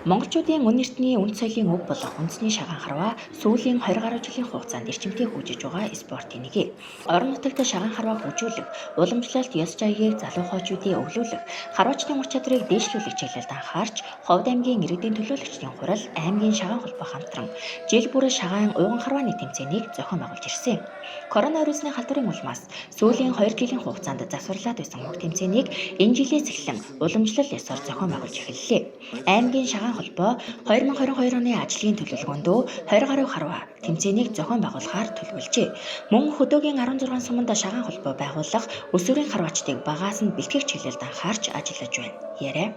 Монголчуудын үнэ эртний үнд соёлын өв болох үндэсний шагаан харваа сүүлийн 20 гаруй жилийн хугацаанд эрчимтэй хөгжиж байгаа спортын нэг. Орон нутагт шагаан харваа хөгжүүлэх, уламжлалт ёс жаягийг залуучуудын өглөөлөх, харваачдын ур чадрыг дээшлүүлэх чиглэлд анхаарч, Ховд аймгийн иргэдийн төлөөлөгчдийн хурал аймгийн шагаан холбоо хамтран жил бүр шагаан ууган харвааны тэмцээнийг зохион байгуулж ирсэн. Коронавирусны халдварын улмаас сүүлийн 2 жилийн хугацаанд засварлаад байсан уг тэмцээнийг энэ жилээс эхлэн уламжлал ёсоор зохион байгуулж эхэллээ. Аймгийн шагаан холбоо 2022 оны ажлын төлөвлөгөөндөө 20 гаруй харваа тэмцээнийг зохион байгуулахаар төлөвлөжээ. Мөн хөдөөгийн 16 суманд шагаан холбоо байгуулах, өсвөрийн харваачдыг багаас нь бэлтгэх чиглэлд анхаарч ажиллаж байна. Яриа.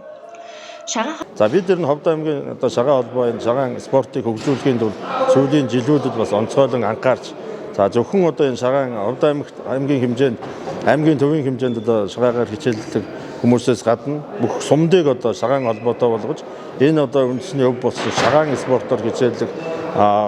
За бид ер нь Ховд аймгийн шагаан холбоо энэ шагаан спортыг хөгжүүлэхийн тулд сүүлийн жилүүдэд бас онцгойлон анхаарч зөвхөн энэ шагаан Ховд аймгийн хэмжээнд аймгийн төвийн хэмжээнд шагаагаар хичээлдэг хүмүүсээс гадна бүх сумдыг шагаан холбоотой болгож энэ үндэсний өв болсон шагаан спортоор хичээлдэг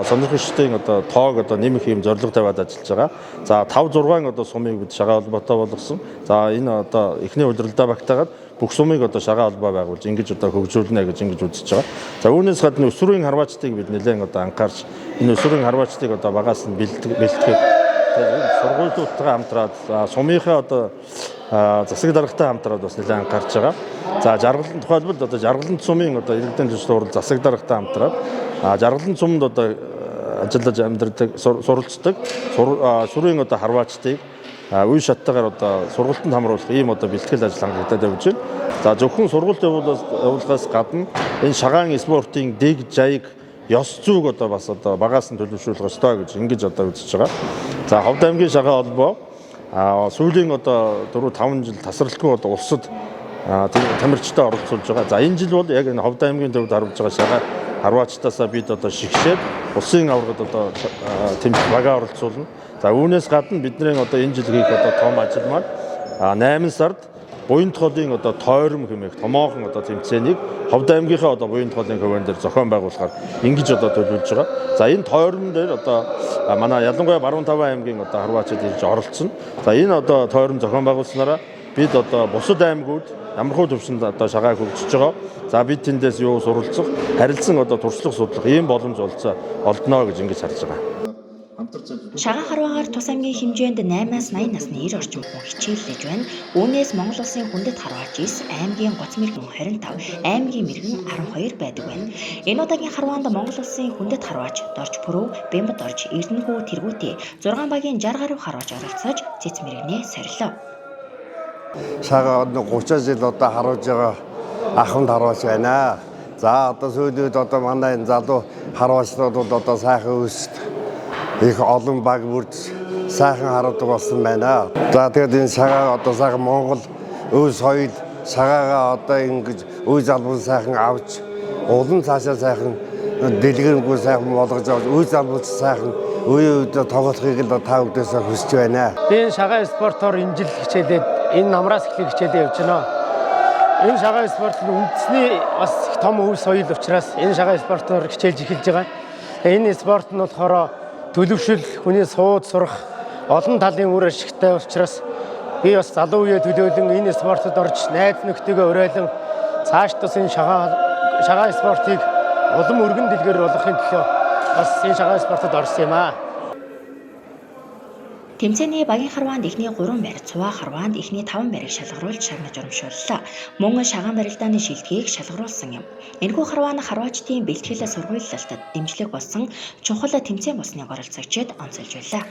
сонирхогчдын тоог нэмэх юм зорилго тавиад ажиллаж байгаа. За 5-6 сумыг бид шагаан холбоотой болгосон. За энэ эхний удирдлагаа багтаагаад бүх сумыг шагаан холбоо байгуулж ингэж хөгжүүлнэ гэж ингэж үзэж байгаа. За үүнээс гадна өсвөрийн харваачдыг бид нэлээд анхаарч энэ өсвөрийн харваачдыг багаас нь бэлтгэх сургуулиудтайгаа хамтраад сумынхаа засаг даргатай хамтраад бас нэлээд анхаарч байгаа. За жаргалын тухайлбал жаргалын сумын иргэдийн төсөл хурал засаг даргатай хамтраад жаргалын сумд ажиллаж амьдардаг суралцдаг сүрийн харваачдыг үе шаттайгаар сургалтанд хамруулах ийм бэлтгэл ажил хангагдаад явж байна. За зөвхөн сургалт явуулахаас гадна энэ шагаан спортын дэг жаяг ёс зүйг бас багаас нь төлөвшүүлэх ёстой гэж ингэж үзэж байгаа. За Ховд аймгийн шагаан холбоо сүүлийн 4-5 жил тасралтгүй улсад тамирчтай оролцуулж байгаа. За энэ жил бол яг энэ Ховд аймгийн төвд харагдж байгаа шагаан харваачтаасаа бид шигшээд улсын аваргад тэмцэх багаа оролцуулна. За үүнээс гадна бидний энэ жил хийх том ажил маань 8 сард буян тохиолын тойром хэмээх томоохон тэмцээнийг Ховд аймгийнхаа буян тохиолын хөвөн дээр зохион байгуулахаар ингэж төлөвлөж байгаа. За энэ тойрон дээр манай ялангуяа Баруун Таван аймгийн харваачид ирж оролцсон. За энэ тойрон зохион байгуулснараа бид бусад аймагуд ямархуу төвшөнд шагааг хөгжиж байгаа. За бид тэндээс юу суралцах, харилцан туршлага судлах ийм боломж олдно гэж ингэж харж байгаа. Шагаан харваагаар тус аймгийн хэмжээнд 8-аас 80 насны 90 орчим хүн хичээллэж байна. Үүнээс Монгол улсын хүндэт харваач 9, аймгийн гоц мэргэн 25, аймгийн мэргэн 12 байдаг байна. Энэ удаагийн харваанд Монгол улсын хүндэт харваач Дорж Пүрэв, Бямбад орж, Эрдэнэхүү, Тэргүүтээ 6 багийн 60 гаруй харваач оролцож цэц мэргэнээ сорилоо. Шагаан 30 жил харуулж байгаа ахмад харваач байна. За сүүлийн үед манай энэ залуу харваачнууд бол сайхан өсөлт их олон баг бүрд сайхан харагддаг болсон байна. За тэгээд энэ шагаа сайхан Монгол өв соёл шагаагаа ингэж үе залбан сайхан авч улан цаашаа сайхан дэлгэрэнгүй сайхан болгож авч үе залбуулж сайхан үе тоглохыг л та бүдээсээ хүсэж байна. Энэ шагаан спортоор энэ жил хичээлээд энэ намраас эхлэх хичээлээ явж байна. Энэ шагаан спорт нь үндэсний бас том өв соёл учраас энэ шагаан спортоор хичээлж эхэлж байгаа. Энэ спорт нь болохоор төлөвшил, хүний сууд сурах олон талын үр ашигтай учраас би бас залуу үеэ төлөөлөн энэ спортод орж найз нөхдөйгөө уриалан цааш тус энэ шагаан спортыг улам өргөн дэлгэр болгохын төлөө бас энэ шагаан спортод орсон юм аа. Тэмцээний багийн харваанд эхний 3 байр, цуваа харваанд эхний 5 байрыг шалгаруулж шагнаж урамшууллаа. Мөн шагаан барилдааны шилдгийг шалгаруулсан юм. Энэхүү харваа нь харваачдын бэлтгэл сургуулилалтад дэмжлэг болсон чухал тэмцээн болсныг оролцогчид онцолж байлаа.